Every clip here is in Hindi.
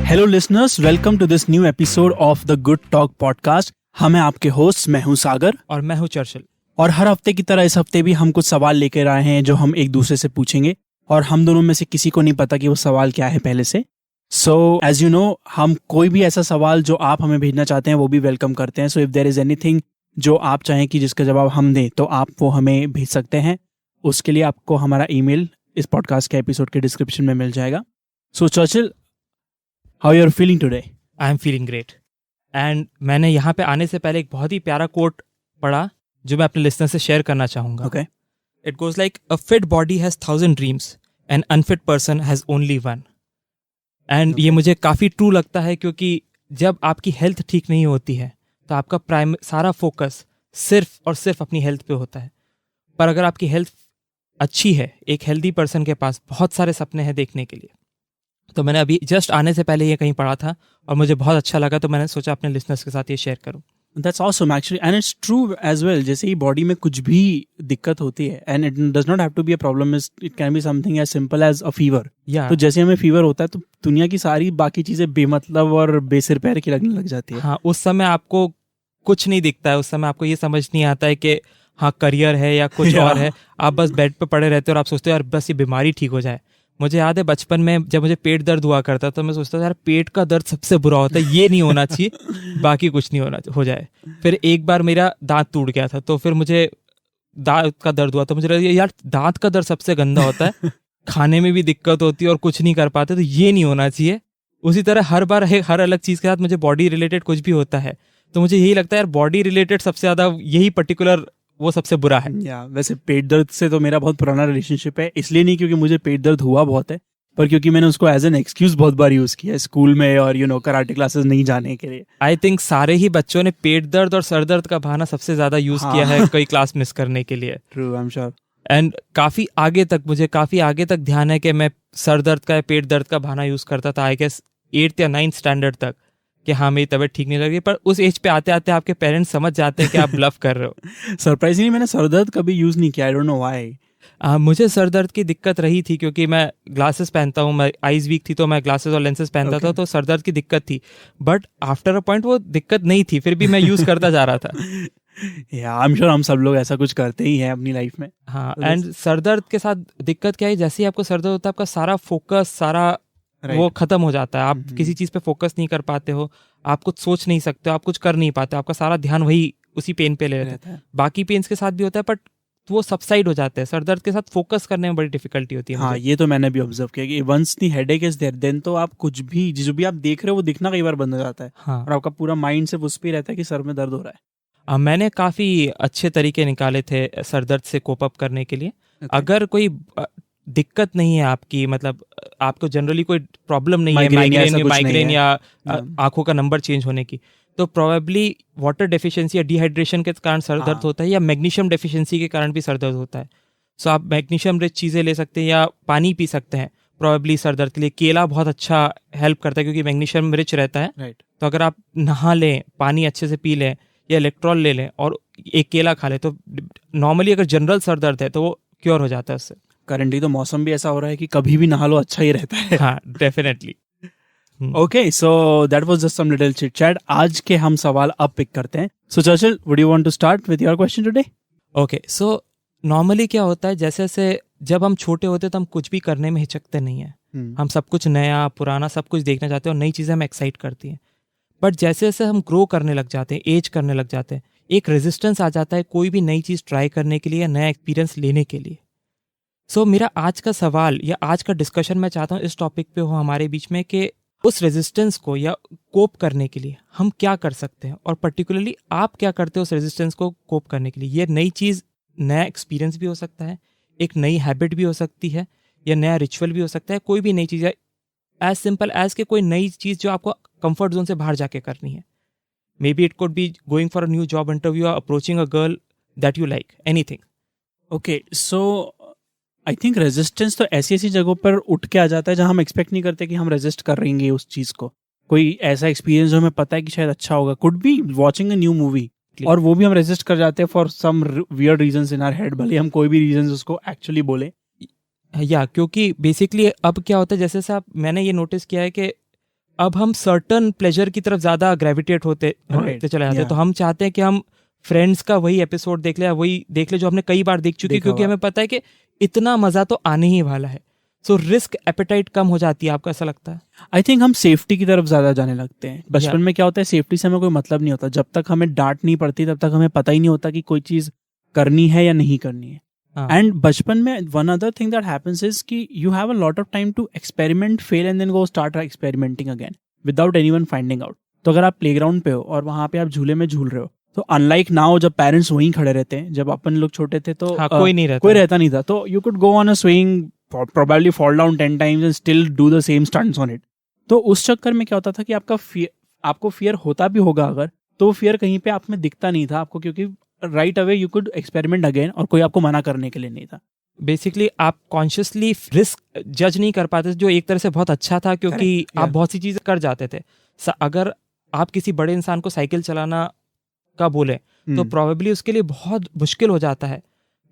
Hello listeners, welcome to this new episode of the good talk podcast. हम हैं आपके होस्ट, मैं हूं सागर और मैं हूं चर्चिल। और हर हफ्ते की तरह इस हफ्ते भी हम कुछ सवाल लेकर आए हैं जो हम एक दूसरे से पूछेंगे और हम दोनों में से किसी को नहीं पता कि वो सवाल क्या है पहले से। सो एज यू नो, हम कोई भी ऐसा सवाल जो आप हमें भेजना चाहते हैं वो भी वेलकम करते हैं। So if there is anything जो आप चाहें कि जिसका जवाब हम दें तो आप वो हमें भेज सकते हैं। उसके लिए आपको हमारा ईमेल इस पॉडकास्ट के एपिसोड के डिस्क्रिप्शन में मिल जाएगा। So Churchill, how are you feeling today? I am feeling great. And मैंने यहाँ पे आने से पहले एक बहुत ही प्यारा कोट पढ़ा जो मैं अपने लिसनर से शेयर करना चाहूँगा। Okay. It goes like, a fit body has 1000 dreams, an unfit person has only one. And ये मुझे काफ़ी ट्रू लगता है, क्योंकि जब आपकी हेल्थ ठीक नहीं होती है तो आपका सारा फोकस सिर्फ और सिर्फ अपनी हेल्थ पे होता है। पर अगर आपकी हेल्थ अच्छी है, एक हेल्दी पर्सन के पास बहुत सारे सपने हैं देखने के लिए। तो मैंने अभी जस्ट आने से पहले ये कहीं पढ़ा था और मुझे बहुत अच्छा लगा, तो मैंने सोचा अपने लिसनर्स के साथ ये शेयर करूं। That's awesome actually, and it's true as well. जैसे ही बॉडी में कुछ भी दिक्कत होती है, and it does not have to be a problem, it can be something as simple as a fever. Yeah. तो जैसे हमें फीवर होता है तो दुनिया की सारी बाकी चीजें बेमतलब और बेसिर पैर की लगने लग जाती है। हाँ, उस समय आपको कुछ नहीं दिखता है, उस समय आपको ये समझ नहीं आता है कि हाँ करियर है या कुछ और है। आप बस बेड पे पड़े रहते हो और आप सोचते हो यार बस ये बीमारी ठीक हो जाए। मुझे याद है बचपन में जब मुझे पेट दर्द हुआ करता तो मैं सोचता था यार पेट का दर्द सबसे बुरा होता है, ये नहीं होना चाहिए, बाकी कुछ नहीं होना हो जाए। फिर एक बार मेरा दांत टूट गया था, तो फिर मुझे दांत का दर्द हुआ, तो मुझे लगा यार दांत का दर्द सबसे गंदा होता है, खाने में भी दिक्कत होती है और कुछ नहीं कर पाते, तो ये नहीं होना चाहिए। उसी तरह हर बार हर अलग चीज़ के साथ मुझे बॉडी रिलेटेड कुछ भी होता है तो मुझे यही लगता है यार बॉडी रिलेटेड सबसे ज़्यादा यही पर्टिकुलर वो सबसे बुरा है। वैसे पेट दर्द से तो मेरा बहुत पुराना रिलेशनशिप है, इसलिए नहीं क्योंकि मुझे पेट दर्द हुआ बहुत है, पर क्योंकि मैंने उसको एज एन एक्सक्यूज बहुत बार यूज किया है स्कूल में और कराटे क्लासेस नहीं जाने के लिए। आई थिंक सारे ही बच्चों ने पेट दर्द और सर दर्द का बहाना सबसे ज्यादा यूज किया है कोई क्लास मिस करने के लिए। True, I am sure. And मुझे काफी आगे तक ध्यान है कि मैं सर दर्द का या पेट दर्द का बहाना यूज करता था, आई गेस 8th या 9th स्टैंडर्ड तक, कि हाँ मेरी तबीयत ठीक नहीं लगी। पर उस एज पे आते आते आपके पेरेंट्स समझ जाते हैं कि आप ब्लफ कर रहे हो। सरप्राइजिंगली मैंने सर दर्द कभी यूज नहीं किया, आई डोंट नो व्हाई। मुझे सर दर्द की दिक्कत रही थी क्योंकि मैं ग्लासेस पहनता हूँ, मैं आईज वीक थी तो मैं ग्लासेस और लेंसेज पहनता था, तो सर दर्द की दिक्कत थी। बट आफ्टर अ पॉइंट वो दिक्कत नहीं थी, फिर भी मैं यूज करता जा रहा था। आई एम श्योर हम सब लोग ऐसा कुछ करते ही हैं अपनी लाइफ में। हाँ, एंड सर दर्द के साथ दिक्कत क्या है, जैसे ही आपको सर दर्द होता है आपका सारा फोकस वो खत्म हो जाता है। आप किसी चीज पे फोकस नहीं कर पाते हो, आप कुछ सोच नहीं सकते हो, आप कुछ कर नहीं पाते, आपका सारा ध्यान वही उसी पेन पे ले रहता है। बाकी पेन्स के साथ भी होता है बट वो सबसाइड हो जाते हैं। सर दर्द के साथ फोकस करने में बड़ी डिफिकल्टी होती है। हाँ, ये तो मैंने भी ऑब्जर्व किया कि once the headache is there then तो आप कुछ भी जो भी आप देख रहे हो वो दिखना कई बार बंद हो जाता है। हाँ, और आपका पूरा माइंड सिर्फ उस पे रहता है कि सर में दर्द हो रहा है। मैंने काफी अच्छे तरीके निकाले थे सर दर्द से कोप अप करने के लिए। अगर कोई दिक्कत नहीं है आपकी, मतलब आपको जनरली कोई प्रॉब्लम नहीं है माइग्रेन या आंखों का नंबर चेंज होने की, तो प्रोबेबली वाटर डेफिशिएंसी या डिहाइड्रेशन के कारण सर दर्द होता है, या मैग्नीशियम डेफिशिएंसी के कारण भी सर दर्द होता है। सो आप मैग्नीशियम रिच चीज़ें ले सकते हैं या पानी पी सकते हैं प्रोबेबली सर दर्द के लिए। केला बहुत अच्छा हेल्प करता है क्योंकि मैग्नीशियम रिच रहता है। तो अगर आप नहा लें, पानी अच्छे से पी लें या इलेक्ट्रॉल ले लें और एक केला खा लें, तो नॉर्मली अगर जनरल सर दर्द है तो वो क्योर हो जाता है उससे। करंटली तो मौसम भी ऐसा हो रहा है कि कभी भी नहा लो अच्छा ही रहता है। हाँ, definitely. Okay, so that was just some little chit chat. आज के हम सवाल अब पिक करते हैं। So Churchill, would you want to start with your question today? Okay, so normally क्या होता है, जैसे जब हम छोटे होते हैं तो हम कुछ भी करने में हिचकते नहीं है। हम सब कुछ नया पुराना सब कुछ देखना चाहते हैं और नई चीज़ें हमें एक्साइट करती हैं। बट जैसे जैसे हम ग्रो करने लग जाते हैं, एज करने लग जाते हैं, एक रेजिस्टेंस आ जाता है कोई भी नई चीज़ ट्राई करने के लिए या नया एक्सपीरियंस लेने के लिए। सो मेरा आज का सवाल या आज का डिस्कशन मैं चाहता हूँ इस टॉपिक पे हो हमारे बीच में, कि उस रेजिस्टेंस को या कोप करने के लिए हम क्या कर सकते हैं, और पर्टिकुलरली आप क्या करते हो उस रेजिस्टेंस को कोप करने के लिए। ये नई चीज़, नया एक्सपीरियंस भी हो सकता है, एक नई हैबिट भी हो सकती है, या नया रिचुअल भी हो सकता है, कोई भी नई चीज़ है, एज सिंपल एज के कोई नई चीज़ जो आपको कंफर्ट जोन से बाहर जाके करनी है। May be it could be going for a new job interview, approaching a girl that you like, anything. Okay, so I think resistance तो ऐसी ऐसी जगहों पर उठ के आ जाता है जहां हम एक्सपेक्ट नहीं करते कि हम रेजिस्ट कर रहेंगे उस चीज़ को। कोई ऐसा एक्सपीरियंस जो हमें पता है कि शायद अच्छा होगा, could be watching a new movie, और वो भी हम रेजिस्ट कर जाते हैं for some weird reasons in our head, भले हम कोई भी रीजंस उसको एक्चुअली बोले। या क्योंकि बेसिकली अब क्या होता है, जैसे मैंने ये नोटिस किया है कि अब हम सर्टन प्लेजर की तरफ ज्यादा ग्रेविटेट होते चले जाते हैं। तो हम चाहते हैं कि हम फ्रेंड्स का वही एपिसोड देख ले या वही देख ले जो हमने कई बार देख चुके, क्योंकि हमें पता है कि इतना मजा तो आने ही वाला है। सो रिस्क एपेटाइट कम हो जाती है। आपको ऐसा लगता है? आई थिंक हम सेफ्टी की तरफ ज्यादा जाने लगते हैं। बचपन में क्या होता है, सेफ्टी से हमें कोई मतलब नहीं होता। जब तक हमें डांट नहीं पड़ती तब तक हमें पता ही नहीं होता कि कोई चीज करनी है या नहीं करनी है। एंड बचपन में one other thing that happens is कि you have a lot of time to experiment, fail and then go start experimenting again without anyone finding out. तो अगर आप प्लेग्राउंड पे हो और वहां पे आप झूले में झूल रहे हो, तो अनलाइक नाउ जब पेरेंट्स वहीं खड़े रहते हैं, जब अपन लोग छोटे थे तो कोई रहता नहीं था, तो you could go on a swing, probably fall down 10 times and still do the same stunts on it. तो उस चक्कर में क्या होता था कि आपको फियर होता भी होगा अगर, तो वो फियर कहीं पे आप में दिखता नहीं था आपको, क्योंकि right away you could experiment again और कोई आपको मना करने के लिए नहीं था। बेसिकली आप कॉन्शियसली रिस्क जज नहीं कर पाते, जो एक तरह से बहुत अच्छा था, क्योंकि आप बहुत सी चीजें कर जाते थे। अगर आप किसी बड़े इंसान को साइकिल चलाना का बोले तो प्रोबेबली उसके लिए बहुत मुश्किल हो जाता है,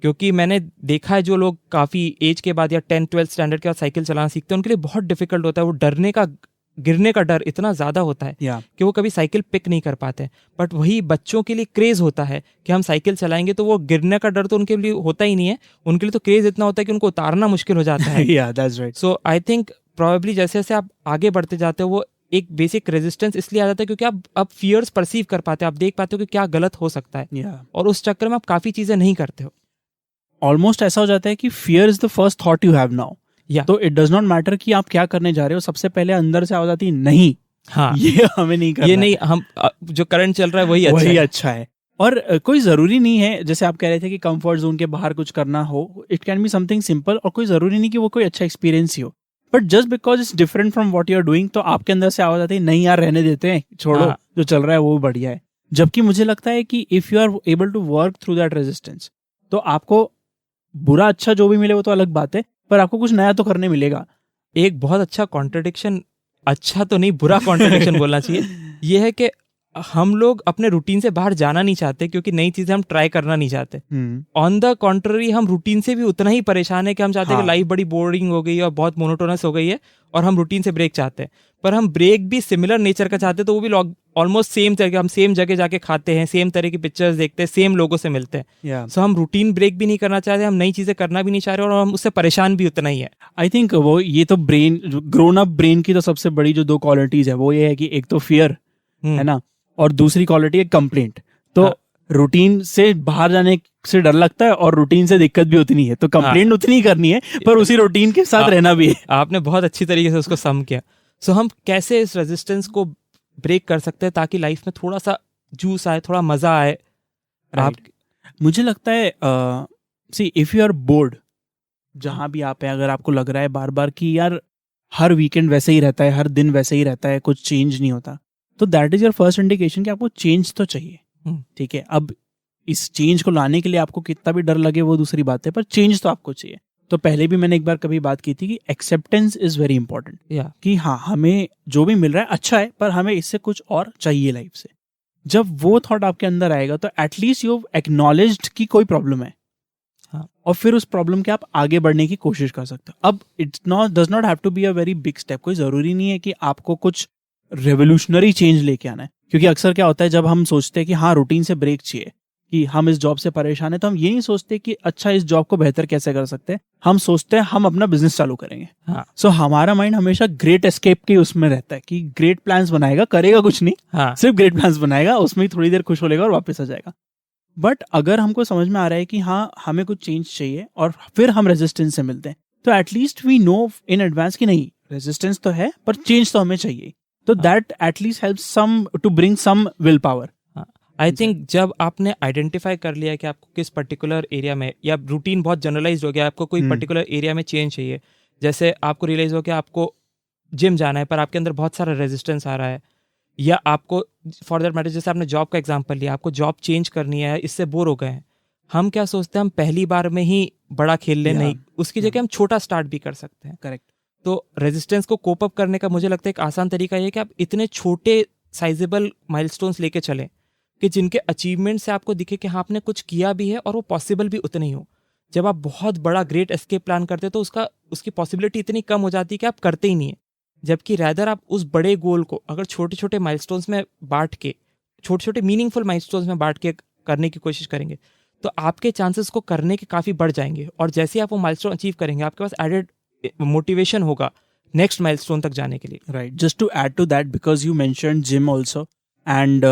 क्योंकि मैंने देखा है जो लोग काफ़ी एज के बाद या 10-12 स्टैंडर्ड के बाद साइकिल चलाना सीखते हैं, उनके लिए बहुत डिफिकल्ट होता है। वो गिरने का डर इतना ज़्यादा होता है कि वो कभी साइकिल पिक नहीं कर पाते। बट वही बच्चों के लिए क्रेज़ होता है कि हम साइकिल चलाएंगे, तो वो गिरने का डर तो उनके लिए होता ही नहीं है। उनके लिए तो क्रेज़ इतना होता है कि उनको उतारना मुश्किल हो जाता है। सो आई थिंक प्रोबेबली जैसे जैसे आप आगे बढ़ते जाते हो, वो एक बेसिक रेजिस्टेंस इसलिए आ जाता है क्योंकि आप अब फियर्स परसीव कर पाते हो, आप देख पाते हो कि क्या गलत हो सकता है, और उस चक्कर में आप काफ़ी चीज़ें नहीं करते हो। ऑलमोस्ट ऐसा हो जाता है कि fear is the first thought you have now. तो इट डज नॉट मैटर कि आप क्या करने जा रहे हो, सबसे पहले अंदर से आ जाती है नहीं, हाँ ये हमें नहीं करना, ये नहीं, हम जो करंट चल रहा है वही अच्छा है। और कोई जरूरी नहीं है, जैसे आप कह रहे थे कि कंफर्ट जोन के बाहर कुछ करना हो, it can be something simple, और कोई जरूरी नहीं कि वो कोई अच्छा एक्सपीरियंस ही हो। But just because it's different from what you are doing, तो आपके अंदर से आवाज आती है नहीं यार रहने देते हैं, छोड़ो, जो चल रहा है वो बढ़िया है। जबकि मुझे लगता है कि if you are able to work through that resistance, तो आपको बुरा अच्छा जो भी मिले वो तो अलग बात है, पर आपको कुछ नया तो करने मिलेगा। एक बहुत अच्छा कॉन्ट्रडिक्शन, अच्छा तो नहीं बुरा कॉन्ट्रडिक्शन बोलना चाहिए, ये है कि हम लोग अपने रूटीन से बाहर जाना नहीं चाहते, क्योंकि नई चीजें हम ट्राई करना नहीं चाहते। ऑन द कॉन्ट्ररी हम रूटीन से भी उतना ही परेशान है कि हम चाहते हैं कि लाइफ बड़ी बोरिंग हो गई है और बहुत मोनोटोनस हो गई है, और हम रूटीन से ब्रेक चाहते हैं। पर हम ब्रेक भी सिमिलर नेचर का चाहते हैं, तो वो भी ऑलमोस्ट सेम तरह, हम सेम जगह जाके खाते हैं, सेम तरह की पिक्चर्स देखते हैं, सेम लोगों से मिलते हैं। सो हम रूटीन ब्रेक भी नहीं करना चाहते, हम नई चीजें करना भी नहीं चाह रहे, और हम उससे परेशान भी उतना ही है। आई थिंक वो ये तो ब्रेन, ग्रोन अप ब्रेन की तो सबसे बड़ी जो दो क्वालिटीज है वो ये है कि एक तो फियर है ना, और दूसरी क्वालिटी है कंप्लेंट। तो रूटीन से बाहर जाने से डर लगता है और रूटीन से दिक्कत भी उतनी है, तो कंप्लेंट उतनी करनी है, पर उसी रूटीन के साथ रहना भी है। आपने बहुत अच्छी तरीके से उसको सम किया। सो हम कैसे इस रेजिस्टेंस को ब्रेक कर सकते हैं ताकि लाइफ में थोड़ा सा जूस आए, थोड़ा मजा आए? मुझे लगता है see if you are bored, जहां भी आप हैं, अगर आपको लग रहा है बार बार कि यार हर वीकेंड वैसे ही रहता है, हर दिन वैसे ही रहता है, कुछ चेंज नहीं होता, तो that is your first indication कि आपको चेंज तो चाहिए। ठीक है, अब इस चेंज को लाने के लिए आपको कितना भी डर लगे वो दूसरी बात है, पर चेंज तो आपको चाहिए। तो पहले भी मैंने एक बार कभी बात की थी कि एक्सेप्टेंस इज वेरी इंपॉर्टेंट, कि हाँ हमें जो भी मिल रहा है अच्छा है, पर हमें इससे कुछ और चाहिए लाइफ से। जब वो थॉट आपके अंदर आएगा तो एटलीस्ट यू एक्नॉलेज्ड कि कोई प्रॉब्लम है, और फिर उस प्रॉब्लम के आप आगे बढ़ने की कोशिश कर सकते हो। अब it's not does not have to be a very big step, कोई जरूरी नहीं है कि आपको कुछ रेवोल्यूशनरी चेंज लेके आना है, क्योंकि अक्सर क्या होता है जब हम सोचते हैं कि हाँ रूटीन से ब्रेक चाहिए, कि हम इस जॉब से परेशान है, तो हम ये नहीं सोचते कि अच्छा इस जॉब को बेहतर कैसे कर सकते हैं, हम सोचते हैं हम अपना बिजनेस चालू करेंगे। सो हमारा माइंड हमेशा ग्रेट एस्केप के उसमें रहता है कि ग्रेट प्लान्स बनाएगा, करेगा कुछ नहीं, सिर्फ ग्रेट प्लान्स बनाएगा, उसमें ही थोड़ी देर खुश हो लेगा और वापस आ जाएगा। बट अगर हमको समझ में आ रहा है कि हाँ हमें कुछ चेंज चाहिए और फिर हम रेजिस्टेंस से मिलते हैं, तो at least we know in advance कि नहीं रेजिस्टेंस तो है पर चेंज तो हमें चाहिए, तो that at least helps some to bring some will power. I think जब आपने आइडेंटिफाई कर लिया कि आपको किस पर्टिकुलर एरिया में, या रूटीन बहुत जनरलाइज हो गया, आपको कोई पर्टिकुलर एरिया में चेंज चाहिए, जैसे आपको रियलाइज हो कि आपको जिम जाना है पर आपके अंदर बहुत सारा रेजिस्टेंस आ रहा है, या आपको फॉर दैट मैटर जैसे आपने जॉब का एग्जांपल लिया, आपको जॉब चेंज करनी है, इससे बोर हो गए हैं, हम क्या सोचते हैं हम पहली बार में ही बड़ा खेल ले, नहीं, उसकी जगह हम छोटा स्टार्ट भी कर सकते हैं। करेक्ट। तो रेजिस्टेंस को कोप अप करने का मुझे लगता है एक आसान तरीका ये कि आप इतने छोटे साइजेबल माइलस्टोन्स लेके चलें कि जिनके अचीवमेंट से आपको दिखे कि हाँ आपने कुछ किया भी है और वो पॉसिबल भी उतने ही हो। जब आप बहुत बड़ा ग्रेट एस्केप प्लान करते हैं तो उसकी पॉसिबिलिटी इतनी कम हो जाती है कि आप करते ही नहीं है। जबकि रैदर आप उस बड़े गोल को अगर छोटे छोटे माइलस्टोन्स में बांट के, छोटे छोटे मीनिंगफुल माइलस्टोन्स में बांट के करने की कोशिश करेंगे तो आपके चांसेस को करने के काफ़ी बढ़ जाएंगे। और जैसे ही आप वो माइलस्टोन अचीव करेंगे आपके पास एडेड मोटिवेशन होगा नेक्स्ट माइलस्टोन तक जाने के लिए। Right, just to add to that, because you mentioned gym also, and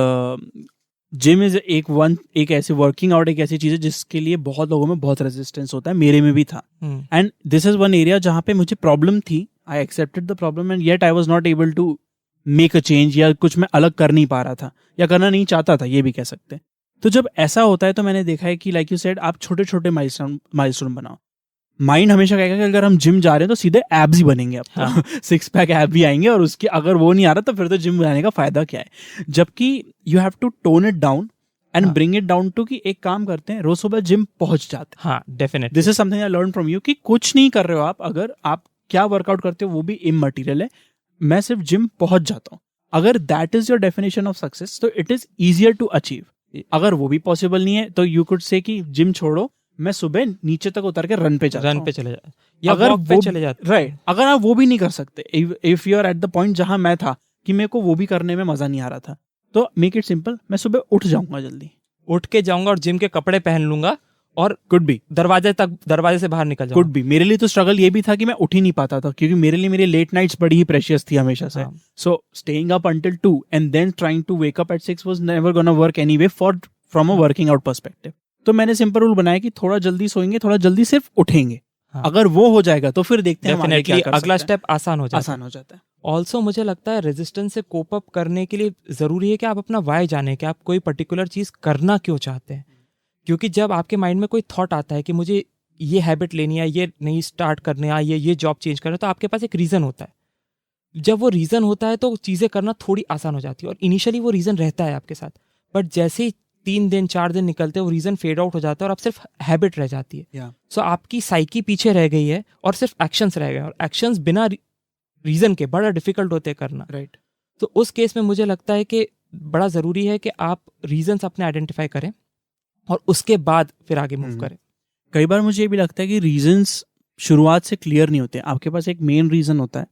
gym is एक ऐसी वर्किंग आउट, एक ऐसी चीज है जिसके लिए बहुत लोगों में बहुत रेजिस्टेंस होता है, मेरे में भी था। And this is one area जहाँ पे मुझे प्रॉब्लम थी, I accepted the problem and yet I was not able to make a change, या कुछ मैं अलग कर नहीं पा रहा था या करना नहीं चाहता था, ये भी कह सकते हैं। तो जब ऐसा होता है तो मैंने देखा है कि लाइक यू सेड, आप छोटे छोटे माइलस्टोन बनाओ। माइंड हमेशा कहेगा कि अगर हम जिम जा रहे हैं तो सीधे एब्स ही बनेंगे, अब हाँ। 6 पैक एब भी आएंगे, और उसके अगर वो नहीं आ रहा तो फिर तो जिम जाने का फायदा क्या है। जबकि you have to tone it down and bring it down to कि एक काम करते हैं, रोज सुबह जिम पहुंच जाते हैं। हाँ, definitely this is something I learn from you कि कुछ नहीं कर रहे हो आप, अगर आप क्या वर्कआउट करते हो वो भी इममटीरियल है, मैं सिर्फ जिम पहुंच जाता हूँ। अगर that is your definition of success तो it is easier to achieve. अगर वो भी पॉसिबल नहीं है तो यू कुड से कि जिम छोड़ो, मैं सुबह नीचे तक उतर के रन पे चले जाता या अगर वॉक पे वो चले जाते। राइट, अगर आप वो भी नहीं कर सकते, if you are at the point जहां मैं था कि मेरे को वो भी करने में मजा नहीं आ रहा था, तो मेक इट सिंपल, मैं सुबह उठ जाऊंगा, जल्दी उठ के जाऊंगा और जिम के कपड़े पहन लूंगा और कुड बी दरवाजे से बाहर निकल जाऊंगा। Could be. मेरे लिए तो स्ट्रगल ये भी था कि मैं उठ ही नहीं पाता था, क्योंकि मेरे लिए मेरी लेट नाइट्स बड़ी ही प्रेशियस थी हमेशा से। So staying up until 2 and then trying to wake up at 6 was never gonna work anyway from a working out perspective. तो मैंने सिंपल रूल बनाया कि थोड़ा जल्दी सोएंगे, थोड़ा जल्दी सिर्फ उठेंगे। अगर वो हो जाएगा तो फिर देखते हैं डेफिनेटली अगला स्टेप आसान हो जाता है। ऑल्सो मुझे लगता है रेजिस्टेंस से कोप अप करने के लिए जरूरी है कि आप अपना वाई जाने, कि आप कोई पर्टिकुलर चीज करना क्यों चाहते हैं। क्योंकि जब आपके माइंड में कोई थॉट आता है कि मुझे ये हैबिट लेनी है, ये नहीं स्टार्ट करने है, ये जॉब चेंज करना है, तो आपके पास एक रीज़न होता है। जब वो रीज़न होता है तो चीज़ें करना थोड़ी आसान हो जाती है, और इनिशियली वो रीज़न रहता है आपके साथ, बट जैसे ही 3 दिन 4 दिन निकलते हैं वो रीज़न फेड आउट हो जाता है और अब सिर्फ हैबिट रह जाती है। सो आपकी साइकी पीछे रह गई है और सिर्फ एक्शंस रह गए, और एक्शंस बिना रीज़न के बड़ा डिफिकल्ट होते हैं करना। राइट। तो उस केस में मुझे लगता है कि बड़ा ज़रूरी है कि आप रीजंस अपने आइडेंटिफाई करें और उसके बाद फिर आगे मूव करें। कई बार मुझे ये भी लगता है कि रीजंस शुरुआत से क्लियर नहीं होते। आपके पास एक मेन रीजन होता है,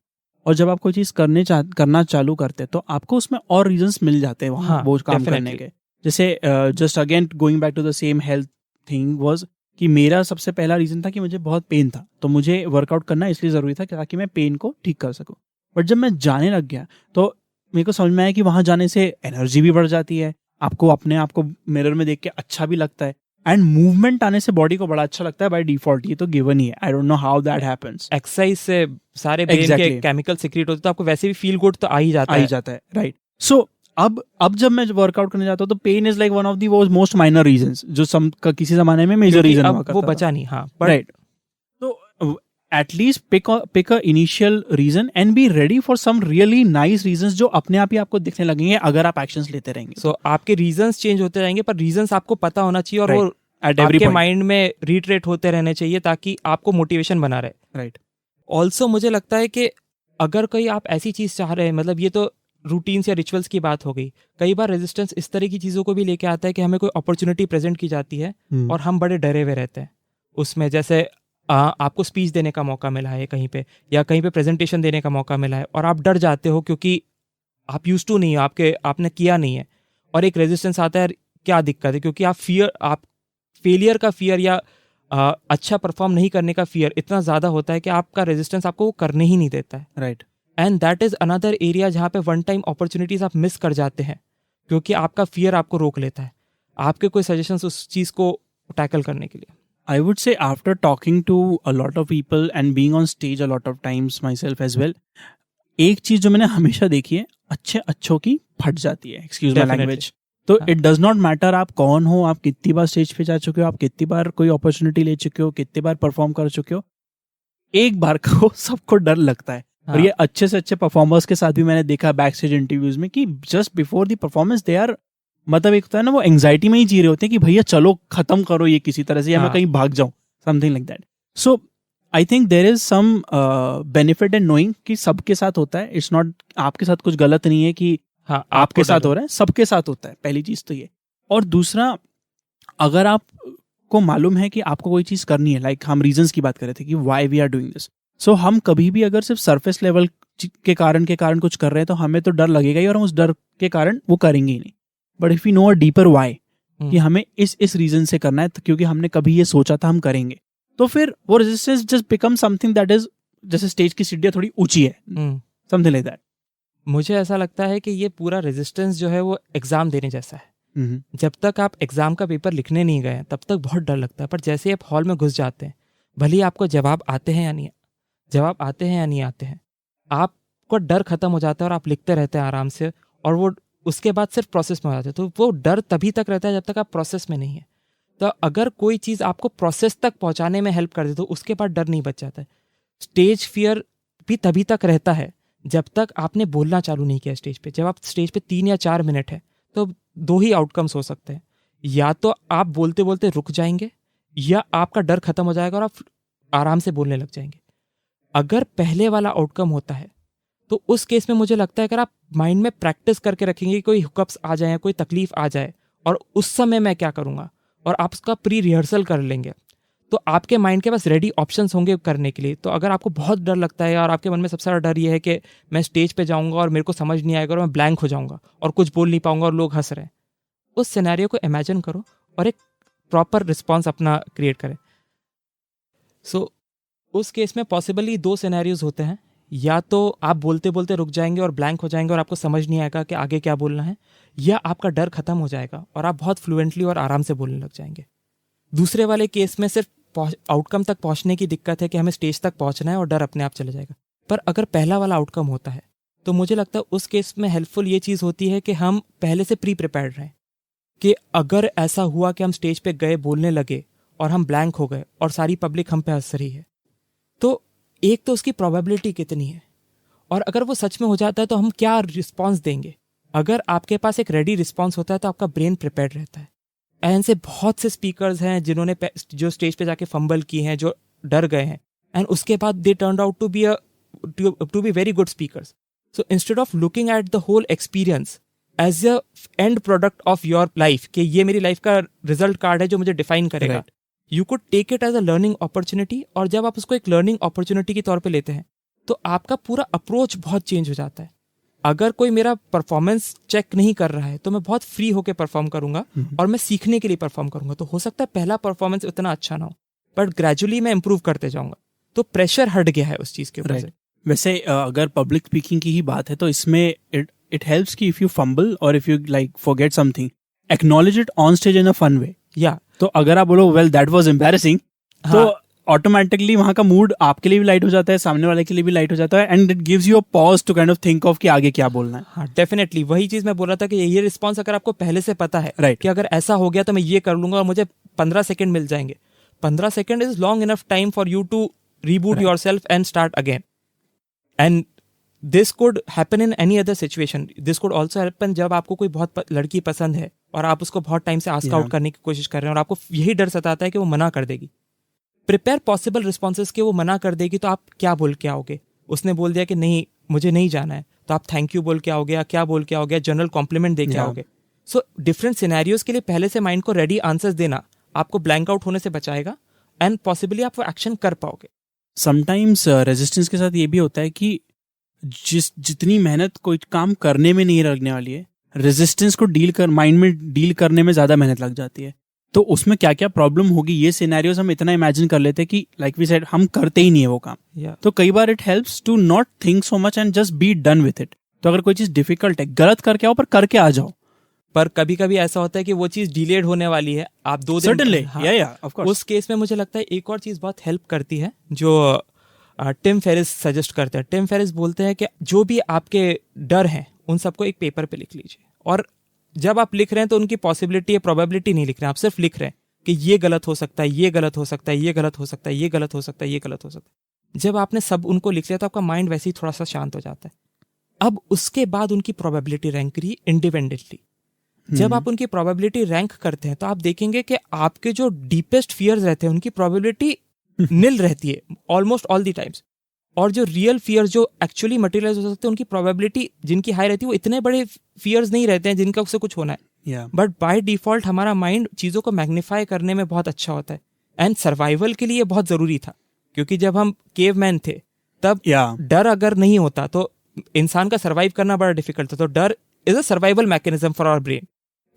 और जब आप कोई चीज़ करना चालू करते हैं तो आपको उसमें और रीजंस मिल जाते हैं वहाँ वो काम करने के। जैसे just again going back to the same health thing was कि मेरा सबसे पहला रीज़न था कि मुझे बहुत पेन था, तो मुझे वर्कआउट करना इसलिए ज़रूरी था ताकि मैं पेन को ठीक कर सकूं। बट जब मैं जाने लग गया तो मेरे को समझ में आया कि वहाँ जाने से एनर्जी भी बढ़ जाती है, आपको अपने आप को मिरर में देख के अच्छा भी लगता है, एंड मूवमेंट आने से बॉडी को बड़ा अच्छा लगता है बाय डिफॉल्ट। ये तो गिवन ही है, I don't know how that happens. Exercise से सारे ब्रेन के केमिकल सीक्रेट होते हैं, तो आपको वैसे भी फील गुड तो आ ही जाता है। राइट। सो अब जब मैं वर्कआउट करने जाता हूँ तो pain is like one of the most minor reasons, जो किसी जमाने में मेजर रीजन हुआ करता था। वो बचा नहीं। हाँ, राइट। तो at least pick a initial reason and be ready for some really nice reasons जो अपने आप ही आपको दिखने लगेंगे अगर आप एक्शंस लेते रहेंगे। So आपके रीजंस चेंज होते रहेंगे, पर रीजंस आपको पता होना चाहिए, और वो आपके माइंड में रीट्रेट होते रहने चाहिए ताकि आपको मोटिवेशन बना रहे। राइट। ऑल्सो मुझे लगता है कि अगर कोई आप ऐसी चीज चाह रहे हैं, मतलब ये तो रूटीन्स या रिचुअल्स की बात हो गई, कई बार रेजिस्टेंस इस तरह की चीज़ों को भी लेके आता है कि हमें कोई अपॉर्चुनिटी प्रेजेंट की जाती है और हम बड़े डरे हुए रहते हैं उसमें। जैसे आपको स्पीच देने का मौका मिला है कहीं पे, या कहीं पे प्रेजेंटेशन देने का मौका मिला है, और आप डर जाते हो क्योंकि आप यूज्ड टू नहीं हो, आपने किया नहीं है, और एक रेजिस्टेंस आता है। क्या दिक्कत है? क्योंकि आप फेलियर का फियर या अच्छा परफॉर्म नहीं करने का फियर इतना ज़्यादा होता है कि आपका रेजिस्टेंस आपको वो करने ही नहीं देता है। Right. And that is another area जहाँ पे वन टाइम अपॉर्चुनिटीज़ आप मिस कर जाते हैं क्योंकि आपका फियर आपको रोक लेता है। आपके कोई सजेशंस उस चीज़ को टैकल करने के लिए? I would say after talking to a lot of people and being on stage a lot of times myself as well, एक चीज जो मैंने हमेशा देखी है, अच्छों की फट जाती है, excuse my language। तो इट डज नॉट मैटर आप कौन हो, आप कितनी बार स्टेज पे जा चुके हो, आप कितनी बार कोई अपॉर्चुनिटी ले चुके हो, कितनी बार परफॉर्म कर चुके हो, एक बार को सबको डर लगता है। और ये अच्छे से अच्छे परफॉर्मर्स के साथ भी मैंने देखा बैक स्टेज इंटरव्यूज में कि just before the performance they are, मतलब एक होता है ना, वो एंग्जाइटी में ही जी रहे होते हैं कि भैया चलो खत्म करो ये किसी तरह से, या मैं कहीं भाग जाऊं, something like that. So I think there is some benefit in knowing कि सबके साथ होता है। इट्स नॉट आपके साथ कुछ गलत नहीं है कि आपके साथ हो रहा है, सबके साथ होता है, पहली चीज तो ये। और दूसरा, अगर आप को मालूम है कि आपको कोई चीज करनी है, लाइक हम रीजंस की बात कर रहे थे कि why we are doing this, so हम कभी भी अगर सिर्फ सरफेस लेवल के कारण कुछ कर रहे हैं तो हमें तो डर लगेगा ही और हम उस डर के कारण वो करेंगे ही नहीं. But if you know a deeper why कि हमें इस रीजन से करना है तो क्योंकि हमने कभी ये सोचा था हम करेंगे, तो फिर वो resistance just become something that is, जैसे स्टेज की सीढ़ियाँ थोड़ी ऊंची है, समथिंग लाइक दैट. मुझे ऐसा लगता है कि ये पूरा रेजिस्टेंस जो है वो एग्जाम देने जैसा है. जब तक आप एग्जाम का पेपर लिखने नहीं गए तब तक बहुत डर लगता है, पर जैसे ही आप हॉल में घुस जाते हैं, भले ही आपको जवाब आते हैं या नहीं आते हैं, आपको डर खत्म हो जाता है और आप लिखते रहते हैं आराम से, और वो उसके बाद सिर्फ प्रोसेस में हो जाते हैं. तो वो डर तभी तक रहता है जब तक आप प्रोसेस में नहीं है. तो अगर कोई चीज़ आपको प्रोसेस तक पहुंचाने में हेल्प कर दे तो उसके बाद डर नहीं बच जाता है. स्टेज फियर भी तभी तक रहता है जब तक आपने बोलना चालू नहीं किया स्टेज पे. जब आप स्टेज पे 3 या 4 मिनट है तो 2 ही आउटकम्स हो सकते हैं. या तो आप बोलते बोलते रुक जाएंगे, या आपका डर खत्म हो जाएगा और आप आराम से बोलने लग जाएंगे. अगर पहले वाला आउटकम होता है तो उस केस में मुझे लगता है अगर आप माइंड में प्रैक्टिस करके रखेंगे, कोई हुकअप्स आ जाए, कोई तकलीफ आ जाए और उस समय मैं क्या करूँगा, और आप उसका प्री रिहर्सल कर लेंगे, तो आपके माइंड के पास रेडी ऑप्शंस होंगे करने के लिए. तो अगर आपको बहुत डर लगता है और आपके मन में सबसे बड़ा डर ये है कि मैं स्टेज पे जाऊंगा और मेरे को समझ नहीं आएगा और मैं ब्लैंक हो जाऊंगा और कुछ बोल नहीं पाऊंगा और लोग हंस रहे हैं, उस सिनेरियो को इमेजिन करो और एक प्रॉपर रिस्पॉन्स अपना क्रिएट करें. सो उस केस में पॉसिबली 2 सिनेरियोज होते हैं. या तो आप बोलते बोलते रुक जाएंगे और ब्लैंक हो जाएंगे और आपको समझ नहीं आएगा कि आगे क्या बोलना है, या आपका डर खत्म हो जाएगा और आप बहुत फ्लुएंटली और आराम से बोलने लग जाएंगे. दूसरे वाले केस में सिर्फ आउटकम तक पहुंचने की दिक्कत है कि हमें स्टेज तक पहुंचना है और डर अपने आप चले जाएगा. पर अगर पहला वाला आउटकम होता है तो मुझे लगता है उस केस में हेल्पफुल ये चीज़ होती है कि हम पहले से प्री प्रिपेयर्ड रहें कि अगर ऐसा हुआ कि हम स्टेज पे गए, बोलने लगे और हम ब्लैंक हो गए और सारी पब्लिक हम पे हंस रही है, तो एक तो उसकी प्रोबेबिलिटी कितनी है, और अगर वो सच में हो जाता है तो हम क्या रिस्पॉन्स देंगे. अगर आपके पास एक रेडी रिस्पॉन्स होता है तो आपका ब्रेन प्रिपेयर्ड रहता है. ऐसे बहुत से स्पीकर्स हैं जिन्होंने जो स्टेज पे जाके फंबल किए हैं, जो डर गए हैं, एंड उसके बाद they turned out to be very good speakers. So instead of looking at the whole experience as a end product of your life कि ये मेरी लाइफ का रिजल्ट कार्ड है जो मुझे डिफाइन करेगा, you could take it as a learning opportunity. और जब आप उसको एक लर्निंग अपॉर्चुनिटी के तौर पे लेते हैं तो आपका पूरा अप्रोच बहुत चेंज हो जाता है. अगर कोई मेरा परफॉर्मेंस चेक नहीं कर रहा है तो मैं बहुत फ्री होकर परफॉर्म करूंगा और मैं सीखने के लिए परफॉर्म करूंगा. तो हो सकता है पहला परफॉर्मेंस उतना अच्छा ना हो, बट ग्रेजुअली मैं इंप्रूव करते जाऊंगा. तो प्रेशर हट गया है उस चीज के ऊपर से. वैसे अगर पब्लिक स्पीकिंग की ही बात है तो इसमें इट हेल्प्स कि इफ यू फंबल और if you like forget something, acknowledge it on stage in a fun way. या तो अगर आप बोलो वेल दैट वाज एम्बैरेसिंग, तो ऑटोमेटिकली वहां का मूड आपके लिए भी लाइट हो जाता है, सामने वाले के लिए भी लाइट हो जाता है, and it gives you a pause to kind of think of कि आगे क्या बोलना है. हाँ, डेफिनेटली वही चीज मैं बोल रहा था कि ये रिस्पॉन्स अगर आपको पहले से पता है Right. कि अगर ऐसा हो गया तो मैं ये कर लूंगा और मुझे 15 सेकंड मिल जाएंगे. 15 second is long enough time for you to reboot yourself and start again. And this could happen in any other situation. This could also happen जब आपको कोई बहुत लड़की पसंद है और आप उसको बहुत टाइम से आस्क आउट करने की कोशिश कर रहे हैं और आपको यही डर सताता है कि वो मना कर देगी. प्रिपेयर पॉसिबल रिस्पॉन्सेस कि वो मना कर देगी तो आप क्या बोल के आओगे. उसने बोल दिया कि नहीं मुझे नहीं जाना है, तो आप थैंक यू बोल के आओगे या क्या बोल के आओगे, जनरल कॉम्प्लीमेंट दे के आओगे. सो डिफरेंट सिनेरियोज के लिए पहले से माइंड को रेडी आंसर्स देना आपको ब्लैंक आउट होने से बचाएगा एंड पॉसिबली आप वो एक्शन कर पाओगे. समटाइम्स रेजिस्टेंस के साथ ये भी होता है कि जितनी मेहनत कोई काम करने में नहीं लगने वाली है, रेजिस्टेंस को माइंड में डील करने में ज्यादा मेहनत लग जाती है. तो उसमें क्या क्या प्रॉब्लम होगी ये सिनेरियोस हम इतना इमेजिन कर लेते हैं कि लाइक वी सेड हम करते ही नहीं है वो काम. तो कई बार it helps to not think so much and just be done with it. तो अगर कोई चीज डिफिकल्ट है, गलत करके आओ पर करके आ जाओ. पर कभी कभी ऐसा होता है कि वो चीज डिलेड होने वाली है, आप 2 दिन Certainly. हाँ, of course. उस केस में मुझे लगता है एक और चीज बहुत हेल्प करती है जो टिम फेरिस सजेस्ट करते हैं. टिम फेरिस बोलते हैं कि जो भी आपके डर हैं उन सबको एक पेपर पे लिख लीजिए, और जब आप लिख रहे हैं तो उनकी पॉसिबिलिटी या प्रोबेबिलिटी नहीं लिख रहे हैं, आप सिर्फ लिख रहे हैं कि ये गलत हो सकता है, ये गलत हो सकता है, ये गलत हो सकता है, ये गलत हो सकता है, ये गलत हो सकता है. जब आपने सब उनको लिख लिया तो आपका माइंड वैसे ही थोड़ा सा शांत हो जाता है. अब उसके बाद उनकी प्रोबेबिलिटी रैंक करिए इंडिपेंडेंटली. जब आप उनकी प्रोबेबिलिटी रैंक करते हैं तो आप देखेंगे कि आपके जो डीपेस्ट फियर्स रहते हैं उनकी प्रोबेबिलिटी निल रहती है ऑलमोस्ट ऑल दी टाइम्स, और जो रियल फियर्स जो एक्चुअली मटेरियलाइज हो सकते हैं उनकी प्रोबेबिलिटी जिनकी हाई रहती है वो इतने बड़े फियर्स नहीं रहते हैं जिनका उससे कुछ होना है. बट बाय डिफॉल्ट हमारा माइंड चीज़ों को मैग्नीफाई करने में बहुत अच्छा होता है, एंड सर्वाइवल के लिए बहुत ज़रूरी था. क्योंकि जब हम केवमैन थे तब डर अगर नहीं होता तो इंसान का सर्वाइव करना बड़ा डिफिकल्ट था। तो डर is a survival mechanism for our brain.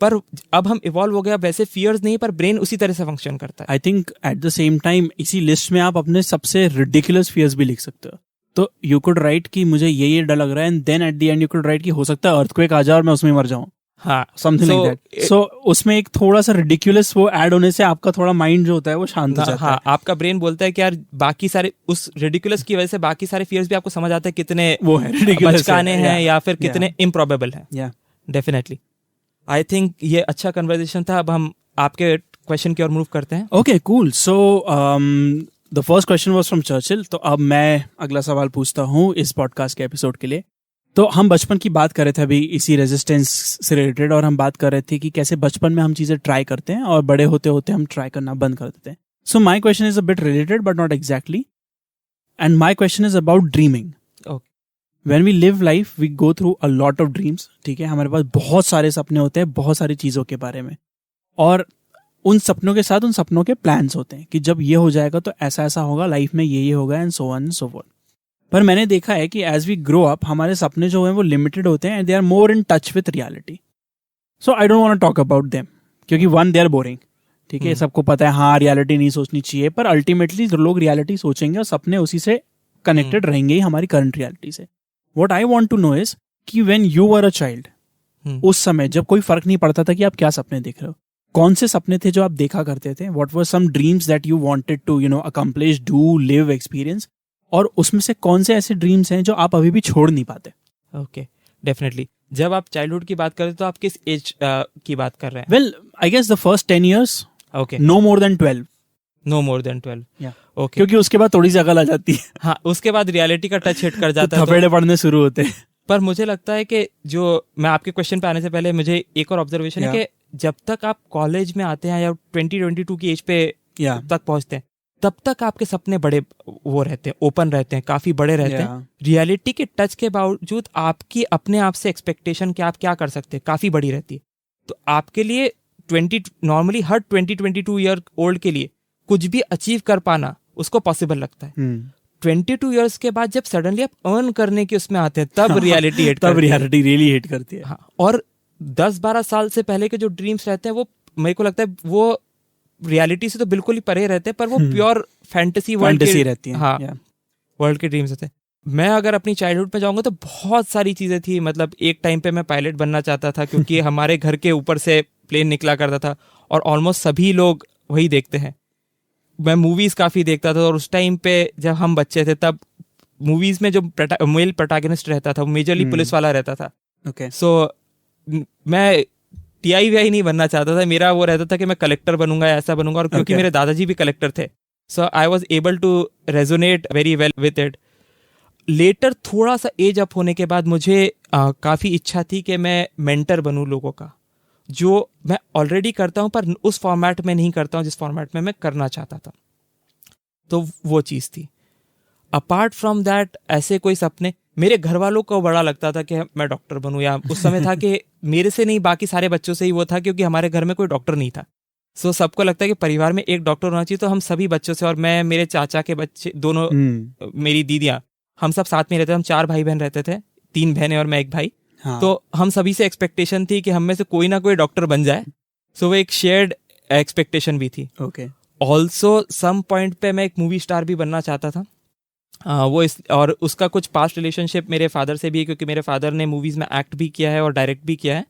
पर अब हम इवॉल्व हो गया, वैसे फियर्स नहीं, पर ब्रेन उसी तरह से फंक्शन करता है। I think at the same time इसी लिस्ट में आप अपने सबसे रिडिकुलस फियर्स भी लिख सकते हो। तो यू कुड राइट कि मुझे ये डर लग रहा है, and then at the end you could write कि हो सकता है अर्थक्वेक आ जाए और मैं उसमें मर जाऊं, हाँ, समथिंग लाइक दैट। सो उसमें एक थोड़ा सा रिडिकुलस वो ऐड होने से आपका थोड़ा माइंड जो होता है वो शांत हो जाता है। आपका ब्रेन बोलता है कि यार बाकी सारे उस रिडिकुलस की वजह से बाकी सारे फियर्स भी आपको समझ आते हैं कितने वो है ridiculous बचकाने है, हैं या फिर कितने इम्प्रॉबेबल हैं। डेफिनेटली आई थिंक ये अच्छा कन्वर्सेशन था। अब हम आपके क्वेश्चन की ओर मूव करते हैं। Okay cool. So the first question was from Churchill. तो अब मैं अगला सवाल पूछता हूँ इस पॉडकास्ट के एपिसोड के लिए। तो हम बचपन की बात कर रहे थे अभी इसी रेजिस्टेंस से रिलेटेड, और हम बात कर रहे थे कि कैसे बचपन में हम चीज़ें ट्राई करते हैं और बड़े होते होते हम ट्राई करना बंद कर देते हैं। So my question is a bit related but not exactly, and my question is about dreaming. When we live life, we go through a lot of dreams, ठीक है, हमारे पास बहुत सारे सपने होते हैं बहुत सारी चीज़ों के बारे में, और उन सपनों के साथ उन सपनों के प्लान्स होते हैं कि जब ये हो जाएगा तो ऐसा ऐसा होगा लाइफ में, ये होगा, and so on and so fourth. पर मैंने देखा है कि एज वी ग्रो अप हमारे सपने जो हैं वो लिमिटेड होते हैं and they are more in touch with reality. So I don't want to talk about them क्योंकि वन दे आर बोरिंग, ठीक है, सबको पता है हाँ रियलिटी नहीं सोचनी चाहिए, पर अल्टीमेटली लोग रियलिटी सोचेंगे और सपने उसी से कनेक्टेड रहेंगे ही हमारी करंट रियलिटी से। What I want to know is कि when you were a child, उस समय जब कोई फर्क नहीं पड़ता था कि आप क्या सपने देख रहे हो, कौन से सपने थे जो आप देखा करते थे? What were some dreams that you wanted to accomplish, do, live, experience? और उसमें से कौन से ऐसे ड्रीम्स हैं जो आप अभी भी छोड़ नहीं पाते? Okay, definitely. जब आप चाइल्डहुड की बात करें तो आप किस एज की बात कर रहे हैं? Well, I guess the first 10 years. Okay. No more than 12. No more than 12. Yeah. Okay. क्योंकि उसके बाद थोड़ी सी अकल आ जाती है। हाँ, उसके बाद रियलिटी का टच हिट कर जाता है, थपेड़े पड़ने शुरू होते हैं। पर मुझे लगता है कि जो मैं आपके क्वेश्चन पे आने से पहले मुझे एक और ऑब्जर्वेशन है कि जब तक आप कॉलेज में आते हैं या 20-22 की एज पे तक पहुंचते हैं, तब तक आपके सपने बड़े वो रहते हैं, ओपन रहते हैं, काफी बड़े रहते हैं। रियलिटी के टच के बावजूद आपकी अपने आप से एक्सपेक्टेशन कि आप क्या कर सकते हैं काफी बड़ी रहती है। तो आपके लिए नॉर्मली हर 20-22 ईयर ओल्ड के लिए कुछ भी अचीव कर पाना उसको पॉसिबल लगता है। 22 इयर्स के बाद जब सडनली आप अर्न करने के उसमें आते हैं तब रियलिटी हिट तब रियलिटी रियली हिट करती है। हाँ, और 10-12 साल से पहले के जो ड्रीम्स रहते हैं वो मेरे को लगता है वो रियलिटी से तो बिल्कुल ही परे रहते हैं, पर वो प्योर फैंटेसी वर्ल्ड की रहती है। हाँ, वर्ल्ड के ड्रीम्स होते हैं। मैं अगर अपनी चाइल्डहुड में जाऊंगा तो बहुत सारी चीजें थी। मतलब एक टाइम पे मैं पायलट बनना चाहता था क्योंकि हमारे घर के ऊपर से प्लेन निकला करता था और ऑलमोस्ट सभी लोग वही देखते हैं। मैं मूवीज काफी देखता था और उस टाइम पे जब हम बच्चे थे तब मूवीज में जो मेल प्रोटैगनिस्ट रहता था वो मेजरली पुलिस वाला रहता था। Okay. सो मैं TI नहीं बनना चाहता था, मेरा वो रहता था कि मैं कलेक्टर बनूंगा, ऐसा बनूंगा। और क्योंकि मेरे दादाजी भी कलेक्टर थे, so I was able to resonate very well with it. Later थोड़ा सा एज अप होने के बाद मुझे काफी इच्छा थी कि मैं मेंटर बनूं लोगों का, जो मैं ऑलरेडी करता हूं पर उस फॉर्मेट में नहीं करता हूं जिस फॉर्मेट में मैं करना चाहता था। तो वो चीज़ थी। अपार्ट फ्रॉम दैट ऐसे कोई सपने मेरे घर वालों को बड़ा लगता था कि मैं डॉक्टर बनूं, या उस समय था कि मेरे से नहीं बाकी सारे बच्चों से ही वो था क्योंकि हमारे घर में कोई डॉक्टर नहीं था। सो सबको लगता है कि परिवार में एक डॉक्टर होना चाहिए। तो हम सभी बच्चों से, और मैं मेरे चाचा के बच्चे दोनों, मेरी दीदियाँ, हम सब साथ में रहते थे। हम 4 भाई बहन रहते थे, 3 बहनें और मैं एक भाई। हाँ। तो हम सभी से एक्सपेक्टेशन थी कि हम में से कोई ना कोई डॉक्टर बन जाए। सो वो एक शेयर्ड एक्सपेक्टेशन भी थी। ओके। ऑल्सो सम पॉइंट पे मैं एक मूवी स्टार भी बनना चाहता था। और उसका कुछ पास्ट रिलेशनशिप मेरे फादर से भी है क्योंकि मेरे फादर ने मूवीज में एक्ट भी किया है और डायरेक्ट भी किया है,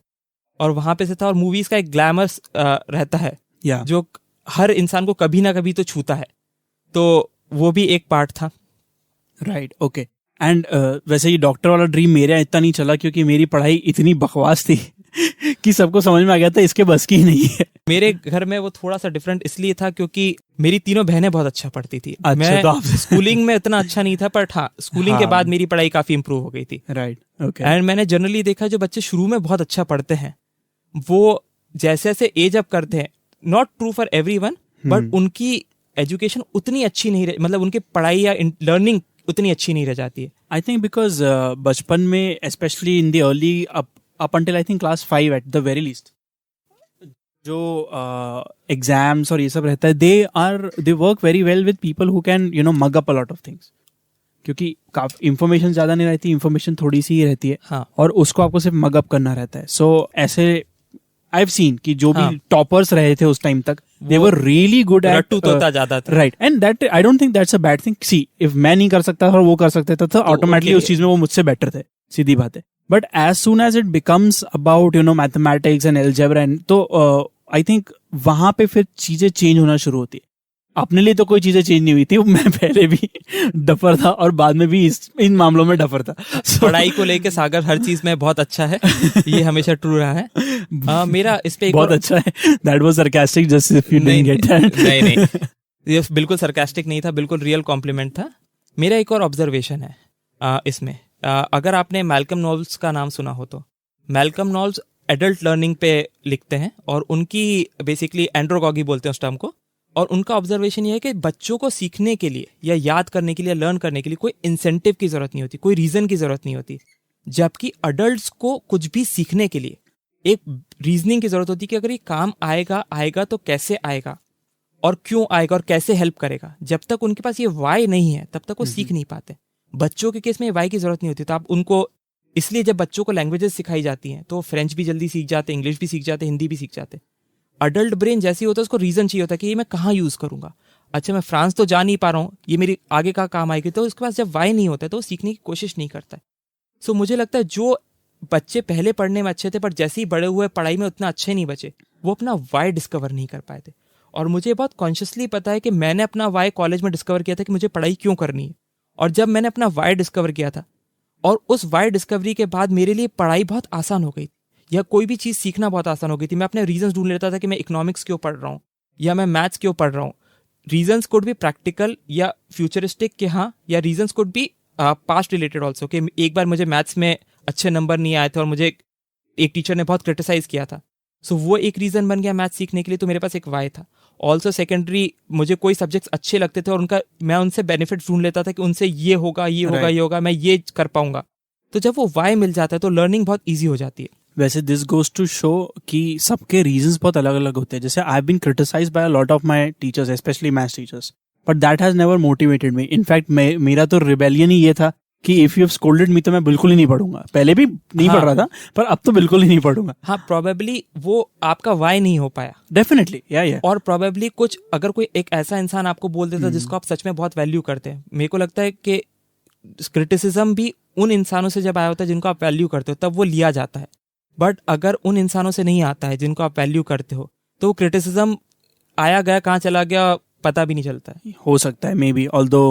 और वहां पे से था। और मूवीज का एक ग्लैमर रहता है जो हर इंसान को कभी ना कभी तो छूता है, तो वो भी एक पार्ट था। Right, okay. एंड वैसे ये डॉक्टर वाला ड्रीम मेरे इतना नहीं चला क्योंकि मेरी पढ़ाई इतनी बकवास थी कि सबको समझ में आ गया था इसके बस की नहीं है। मेरे घर में वो थोड़ा सा डिफरेंट इसलिए था क्योंकि मेरी तीनों बहनें बहुत अच्छा पढ़ती थी। अच्छा, मैं तो स्कूलिंग में इतना अच्छा नहीं था, पर हाँ, स्कूलिंग के बाद मेरी पढ़ाई काफी इंप्रूव हो गई थी। Right, okay. एंड मैंने जनरली देखा जो बच्चे शुरू में बहुत अच्छा पढ़ते हैं वो जैसे जैसे एज अप करते हैं, not true for everyone, but उनकी एजुकेशन उतनी अच्छी नहीं मतलब उनकी पढ़ाई या लर्निंग उतनी अच्छी नहीं रह जाती है। आई थिंक बिकॉज बचपन में specially in the early up until I think class 5 at the very least जो एग्जाम्स और ये सब रहता है, they work very well with people who can mug up a lot of things. क्योंकि काफी इन्फॉर्मेशन ज्यादा नहीं रहती, इन्फॉर्मेशन थोड़ी सी ही रहती है। हाँ। और उसको आपको सिर्फ मगअप करना रहता है। सो ऐसे आई हैव सीन कि जो हाँ। भी टॉपर्स रहे थे उस टाइम तक, they were really good at, रट्टू तोता ज्यादा था। Right, and that I don't think that's a bad thing. See, if मैं नहीं कर सकता था और वो कर सकते थे तो ऑटोमेटिकली उस चीज में वो मुझसे बेटर थे, सीधी बात है। But as soon as it becomes about mathematics and algebra and, तो आई थिंक वहां पे फिर चीजें चेंज होना शुरू होती है। अपने लिए तो कोई चीजें चेंज नहीं हुई थी, मैं पहले भी डफर था और बाद में भी इन मामलों में डफर था। पढ़ाई को लेके सागर हर चीज में बहुत अच्छा है, ये हमेशा ट्रू रहा है। मेरा इस पे बहुत अच्छा है। That was sarcastic, just if you didn't get that. नहीं, ये बिल्कुल सरकास्टिक नहीं था, बिल्कुल रियल कॉम्प्लीमेंट था। मेरा एक और ऑब्जर्वेशन है इसमें। अगर आपने मैल्कम नॉल्स का नाम सुना हो तो मैल्कम नॉल्स एडल्ट लर्निंग पे लिखते हैं और उनकी बेसिकली एंड्रोगॉगी बोलते हैं उस टर्म को। और उनका ऑब्जर्वेशन ये है कि बच्चों को सीखने के लिए या याद करने के लिए, लर्न करने के लिए कोई इंसेंटिव की जरूरत नहीं होती, कोई रीजन की जरूरत नहीं होती। जबकि अडल्ट्स को कुछ भी सीखने के लिए एक रीजनिंग की जरूरत होती है कि अगर ये काम आएगा तो कैसे आएगा और क्यों आएगा और कैसे हेल्प करेगा। जब तक उनके पास ये वाई नहीं है तब तक वो सीख नहीं पाते। बच्चों के केस में वाई की जरूरत नहीं होती, तो आप उनको, इसलिए जब बच्चों को लैंग्वेजेस सिखाई जाती हैं तो फ्रेंच भी जल्दी सीख जाते, इंग्लिश भी सीख जाते, हिंदी भी सीख जाते। अडल्ट ब्रेन जैसे ही होता है उसको रीजन चाहिए होता है कि ये मैं कहाँ यूज करूंगा। अच्छा, मैं फ्रांस तो जा नहीं पा रहा हूँ, ये मेरी आगे का काम आएगी। तो उसके पास जब वाई नहीं होता है तो वो सीखने की कोशिश नहीं करता है। सो मुझे लगता है जो बच्चे पहले पढ़ने में अच्छे थे पर जैसे ही बड़े हुए पढ़ाई में उतना अच्छे नहीं बचे, वो अपना वाई डिस्कवर नहीं कर पाए थे। और मुझे बहुत कॉन्शियसली पता है कि मैंने अपना वाई कॉलेज में डिस्कवर किया था कि मुझे पढ़ाई क्यों करनी है। और जब मैंने अपना वाई डिस्कवर किया था और उस वाई डिस्कवरी के बाद मेरे लिए पढ़ाई बहुत आसान हो गई, या कोई भी चीज़ सीखना बहुत आसान हो गई थी। मैं अपने रीजंस ढूंढ लेता था कि मैं इकोनॉमिक्स क्यों पढ़ रहा हूँ या मैं मैथ्स क्यों पढ़ रहा हूँ। रीजंस कुड बी प्रैक्टिकल या फ्यूचरिस्टिक के, हाँ, या reasons could be past related also, कि एक बार मुझे मैथ्स में अच्छे नंबर नहीं आए थे और मुझे एक टीचर ने बहुत क्रिटिसाइज किया था। सो वो एक रीज़न बन गया मैथ्स सीखने के लिए, तो मेरे पास एक वाई था। ऑल्सो सेकेंडरी, मुझे कोई सब्जेक्ट्स अच्छे लगते थे और उनका मैं उनसे बेनिफिट ढूंढ लेता था कि उनसे ये होगा, ये होगा, ये होगा, मैं ये कर पाऊंगा। तो जब वो वाई मिल जाता है तो लर्निंग बहुत ईजी हो जाती है। वैसे दिस गोज टू शो कि सबके रीजंस बहुत अलग अलग होते हैं। जैसे I have been criticised by a lot of my teachers, specially maths teachers, but that has never motivated me. In fact मेरा तो रिबेलियन ही ये था कि if you have scolded me तो मैं बिल्कुल ही नहीं पढ़ूंगा। पहले भी नहीं पढ़ रहा था, पर अब तो बिल्कुल ही नहीं पढ़ूंगा। हाँ, प्रोबेबली वो आपका वाई नहीं हो पाया। डेफिनेटली, या और प्रोबेबली कुछ, अगर कोई एक ऐसा इंसान आपको बोल देता जिसको आप सच में बहुत वैल्यू करते हैं, मेरे को लगता है कि क्रिटिसिज्म भी उन इंसानों से जब आया होता है जिनको आप वैल्यू करते हो, तब वो लिया जाता है। बट अगर उन इंसानों से नहीं आता है जिनको आप वैल्यू करते हो, तो क्रिटिसिज्म आया गया, कहाँ चला गया पता भी नहीं चलता है। हो सकता है, may be, although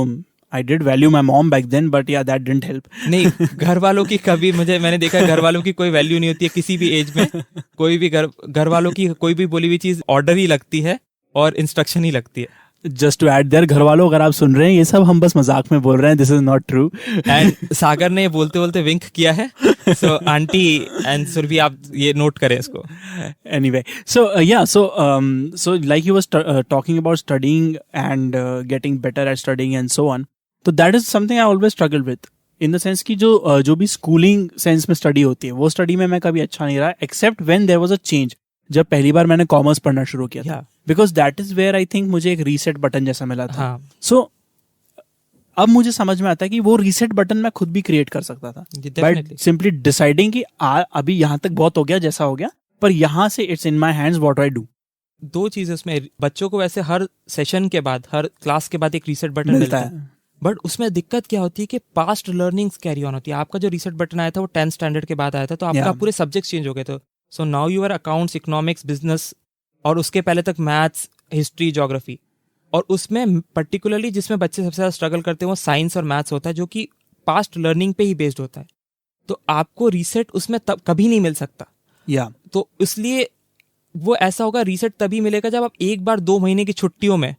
I did value my mom back then, but yeah, that didn't help. नहीं, घर वालों की कभी, मैंने देखा घर वालों की कोई वैल्यू नहीं होती है किसी भी एज में। कोई भी घर वालों की कोई भी बोली हुई चीज ऑर्डर ही लगती है और इंस्ट्रक्शन ही लगती है। जस्ट टू ऐड देयर, घर वालों अगर आप सुन रहे हैं, ये सब हम बस मजाक में बोल रहे हैं, this is not true. And Sagar ने बोलते बोलते विंक किया है, सो आंटी एंड सुरभि आप ये नोट करें इसको। Anyway, so so like you was talking about studying and getting better at studying and so on. तो that is something I always struggled with. In the sense कि जो भी स्कूलिंग सेंस में स्टडी होती है, वो स्टडी में मैं कभी अच्छा नहीं रहा, except when there was a change, जब पहली बार मैंने कॉमर्स पढ़ना शुरू किया था, because that is where I think मुझे एक रीसेट बटन जैसा मिला था। सो अब मुझे समझ में आता है कि वो रीसेट बटन मैं खुद भी क्रिएट कर सकता था, बट सिंपली डिसाइडिंग कि अभी यहाँ तक बहुत हो गया, जैसा हो गया, पर यहाँ से it's in my hands what I do. दो चीज उसमें, बच्चों को वैसे हर सेशन के बाद, हर क्लास के बाद एक रीसेट बटन मिलता है, बट उसमें दिक्कत क्या होती है कि पास्ट लर्निंग्स कैरी ऑन होती है। आपका जो रीसेट बटन आया था वो 10th स्टैंडर्ड के बाद आया था, तो आपका पूरे सब्जेक्ट चेंज हो गए थे। So now you are accounts, economics, business, और उसके पहले तक मैथ्स, हिस्ट्री, ज्योग्राफी। और उसमें पर्टिकुलरली जिसमें बच्चे सबसे ज़्यादा स्ट्रगल करते हैं वो साइंस और मैथ्स होता है, जो कि पास्ट लर्निंग पे ही बेस्ड होता है। तो आपको रीसेट उसमें तब कभी नहीं मिल सकता। तो इसलिए वो ऐसा होगा, रीसेट तभी मिलेगा जब आप एक बार 2 महीने की छुट्टियों में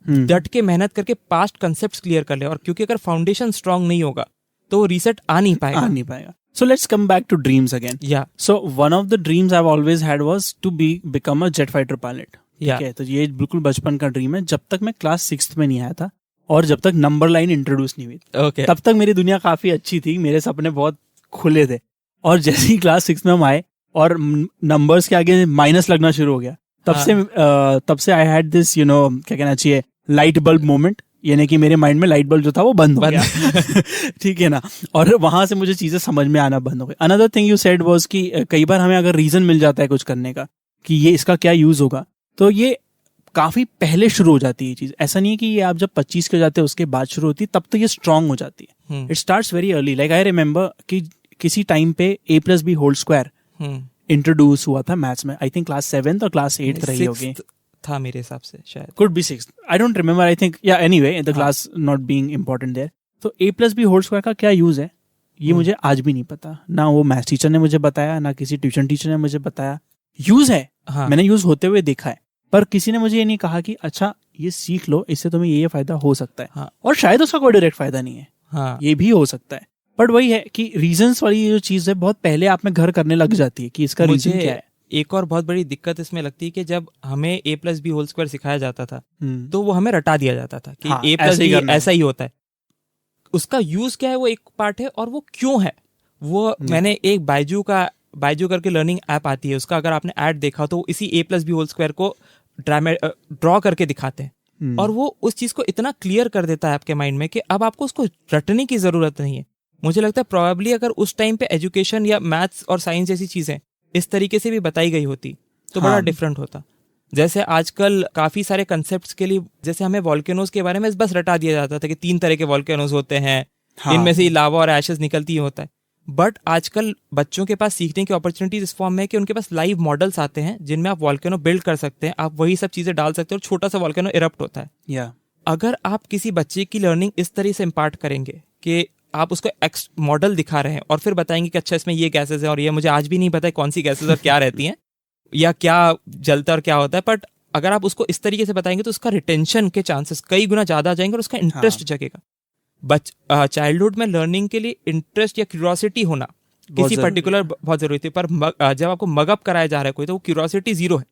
डट के मेहनत करके पास्ट कंसेप्ट्स क्लियर कर ले। और क्योंकि अगर फाउंडेशन स्ट्रांग नहीं होगा तो वो रीसेट आ नहीं पाएगा। So let's come back to dreams again. Yeah. So one of the dreams I've always had was to become a jet fighter pilot. Yeah. ठीक है, तो ये बिल्कुल बचपन का ड्रीम है, जब तक मैं क्लास 6th में नहीं आया था और जब तक नंबर लाइन इंट्रोड्यूस नहीं हुई। Okay. तब तक मेरी दुनिया काफी अच्छी थी, मेरे सपने बहुत खुले थे। और जैसे ही क्लास 6 में हम आए और नंबर्स के आगे माइनस लगना शुरू हो गया, तब से आई हैड दिस क्या कहना चाहिए, लाइट बल्ब मोमेंट यानी कि मेरे माइंड में लाइट बल्ब जो था वो बंद हो गया ठीक है ना, और वहां से मुझे चीजें समझ में आना बंद हो गई। Another thing you said was कि कई बार हमें अगर रीजन मिल जाता है कुछ करने का कि ये इसका क्या यूज होगा, तो ये काफी पहले शुरू हो जाती है ये चीज। ऐसा नहीं है कि ये आप जब 25 के जाते हैं उसके बाद शुरू होती है, तब तो ये स्ट्रांग हो जाती है। It starts very early. Like I remember कि किसी टाइम पे a+b² इंट्रोड्यूस हुआ था मैथ्स में। आई थिंक क्लास 7 और क्लास 8 रही होगी, था मेरे हिसाब से शायद, could be 6th, I don't remember, I think yeah, anyway the class not being important there। तो a+b² का क्या यूज है ये मुझे आज भी नहीं पता, ना वो मैथ्स टीचर ने मुझे बताया, ना किसी ट्यूशन टीचर ने मुझे बताया। यूज है, मैंने यूज होते हुए देखा है, पर किसी ने मुझे ये नहीं कहा कि अच्छा ये सीख लो, इससे तुम्हें ये फायदा हो सकता है। और शायद उसका कोई डायरेक्ट फायदा नहीं है, ये भी हो सकता है, बट वही है कि रीजंस वाली जो चीज है बहुत पहले आप में घर करने लग जाती है कि इसका रीजन क्या है। एक और बहुत बड़ी दिक्कत इसमें लगती है कि जब हमें a+b² सिखाया जाता था तो वो हमें रटा दिया जाता था कि a+b ऐसा ही होता है। उसका यूज क्या है वो एक पार्ट है, और वो क्यों है वो मैंने एक बायजू करके लर्निंग ऐप आती है, उसका अगर आपने ऐड देखा तो इसी a+b² को ड्रॉ करके दिखाते हैं, और वो उस चीज को इतना क्लियर कर देता है आपके माइंड में कि अब आपको उसको रटने की जरूरत नहीं है। मुझे लगता है प्रोबेबली अगर उस टाइम पे एजुकेशन या मैथ्स और साइंस जैसी चीजें इस तरीके से भी बताई गई होती तो बड़ा डिफरेंट होता। जैसे आजकल काफी सारे कंसेप्ट्स के लिए, जैसे हमें वॉल्केनोज के बारे में बस रटा दिया जाता था कि 3 तरह के वॉल्केनोज होते हैं, इनमें से लावा और एशेस निकलती ही होता है। बट आजकल बच्चों के पास सीखने की अपॉर्चुनिटीज इस फॉर्म में है कि उनके पास लाइव मॉडल्स आते हैं जिनमें आप वॉल्केनो बिल्ड कर सकते हैं, आप वही सब चीजें डाल सकते हैं और छोटा सा वॉल्केनो इरप्ट होता है। अगर आप किसी बच्चे की लर्निंग इस तरह से इम्पार्ट करेंगे कि आप उसको एक्स मॉडल दिखा रहे हैं और फिर बताएंगे कि अच्छा इसमें ये गैसेस है और ये मुझे आज भी नहीं पता है कौन सी गैसेस और क्या रहती हैं या क्या जलता और क्या होता है, बट अगर आप उसको इस तरीके से बताएंगे तो उसका रिटेंशन के चांसेस कई गुना ज्यादा आ जाएंगे और उसका इंटरेस्ट जगेगा। चाइल्डहुड में लर्निंग के लिए इंटरेस्ट या क्यूरियोसिटी होना किसी पर्टिकुलर बहुत जरूरी थी, पर जब आपको मगअप कराया जा रहा है कोई तो वो क्यूरियोसिटी जीरो है।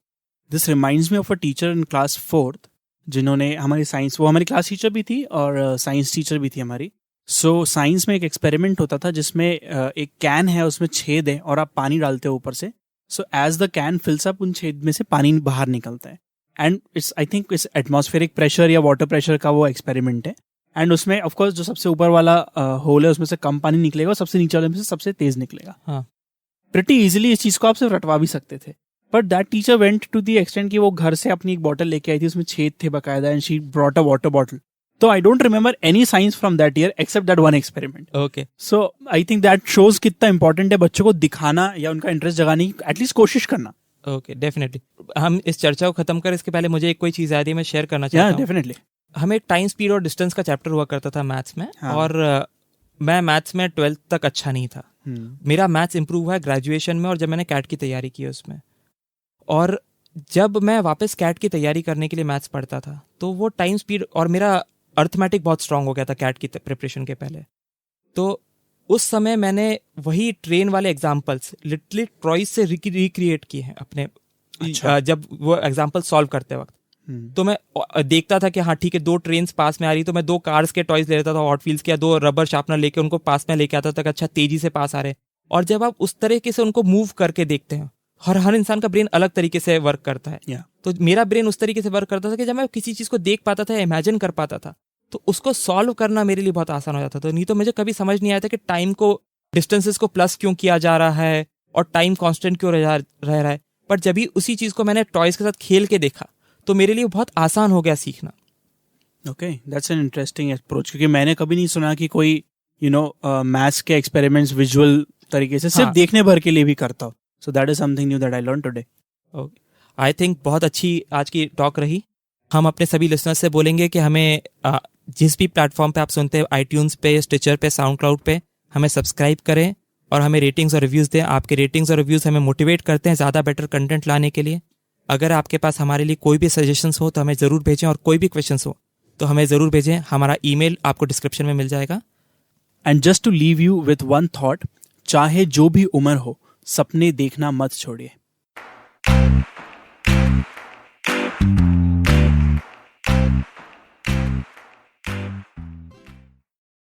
This reminds me of a teacher in class 4th जिन्होंने हमारी साइंस, वो हमारी क्लास टीचर भी थी और साइंस टीचर भी थी हमारी। सो साइंस में एक एक्सपेरिमेंट होता था जिसमें एक कैन है, उसमें छेद है और आप पानी डालते हो ऊपर से। So as the can fills up, उन छेद में से पानी बाहर निकलता है, and it's I think it's atmospheric pressure या वाटर प्रेशर का वो एक्सपेरिमेंट है। एंड उसमें ऑफ कोर्स जो सबसे ऊपर वाला होल है उसमें से कम पानी निकलेगा और सबसे नीचे वाले में से सबसे तेज निकलेगा। प्रिटी इजीली इस चीज को आप सिर्फ रटवा भी सकते थे, but that teacher went to the extent कि वो घर से अपनी एक बॉटल लेके आई थी, उसमें छेद थे बकायदा, and she brought a water bottle. So I don't remember any science from that year except that one experiment. Okay. So I think that shows कितना important है बच्चों को दिखाना या उनका इंटरेस्ट जगाने की एटलीस्ट कोशिश करना। Okay, definitely. हम इस चर्चा को खत्म कर इसके पहले मुझे एक कोई चीज याद है मैं शेयर करना चाहता हूँ। डेफिनेटली। हमें टाइम, स्पीड और डिस्टेंस का चैप्टर हुआ करता था मैथ्स में, और मैं मैथ्स में 12th तक अच्छा नहीं था। मेरा मैथ्स इंप्रूव हुआ है ग्रेजुएशन में, और जब मैंने कैट की तैयारी की उसमें, और जब मैं वापस कैट की तैयारी करने के लिए मैथ्स पढ़ता था तो वो टाइम, स्पीड और मेरा अर्थमेटिक बहुत स्ट्रांग हो गया था कैट की प्रिपरेशन के पहले। तो उस समय मैंने वही ट्रेन वाले एग्जाम्पल्स लिटरली ट्रॉइस से रिक्रिएट किए हैं अपने। जब वो एग्जाम्पल सॉल्व करते वक्त तो मैं देखता था कि हाँ ठीक है 2 ट्रेन्स पास में आ रही, तो मैं 2 कार्स के टॉयज ले लेता था हॉट व्हील्स के, 2 रबर शार्पनर लेके उनको पास में लेके आता था, अच्छा तेजी से पास आ रहे। और जब आप उस तरीके से उनको मूव करके देखते हैं, हर इंसान का ब्रेन अलग तरीके से वर्क करता है। तो मेरा ब्रेन उस तरीके से वर्क करता था कि जब मैं किसी चीज को देख पाता था, इमेजिन कर पाता था, तो उसको सॉल्व करना मेरे लिए बहुत आसान हो जाता था। नहीं तो मुझे कभी समझ नहीं आया था कि टाइम को, डिस्टेंसेस को प्लस क्यों किया जा रहा है और टाइम कांस्टेंट क्यों रह रहा है। बट जब भी उसी चीज को मैंने टॉयज के साथ खेल के देखा तो मेरे लिए बहुत आसान हो गया सीखना। Okay, that's an interesting approach, क्योंकि मैंने कभी नहीं सुना कि कोई मैथ्स के एक्सपेरिमेंट्स विजुअल तरीके से सिर्फ देखने भर के लिए भी करता हो। So that is something knew that I learn today. I think बहुत अच्छी आज की टॉक रही। हम अपने सभी लिसनर्स से बोलेंगे कि हमें जिस भी प्लेटफॉर्म पे आप सुनते हैं, आईट्यून्स पे, स्टिचर पे, साउंड क्लाउड पे, हमें सब्सक्राइब करें और हमें रेटिंग्स और रिव्यूज़ दें। आपके रेटिंग्स और रिव्यूज़ हमें मोटिवेट करते हैं ज़्यादा बेटर कंटेंट लाने के लिए। अगर आपके पास हमारे लिए कोई भी सजेशंस हो तो हमें ज़रूर भेजें, और कोई भी क्वेश्चंस हो तो हमें ज़रूर भेजें। हमारा ईमेल आपको डिस्क्रिप्शन में मिल जाएगा। And just to leave you with one thought, चाहे जो भी उम्र हो, सपने देखना मत छोड़िए।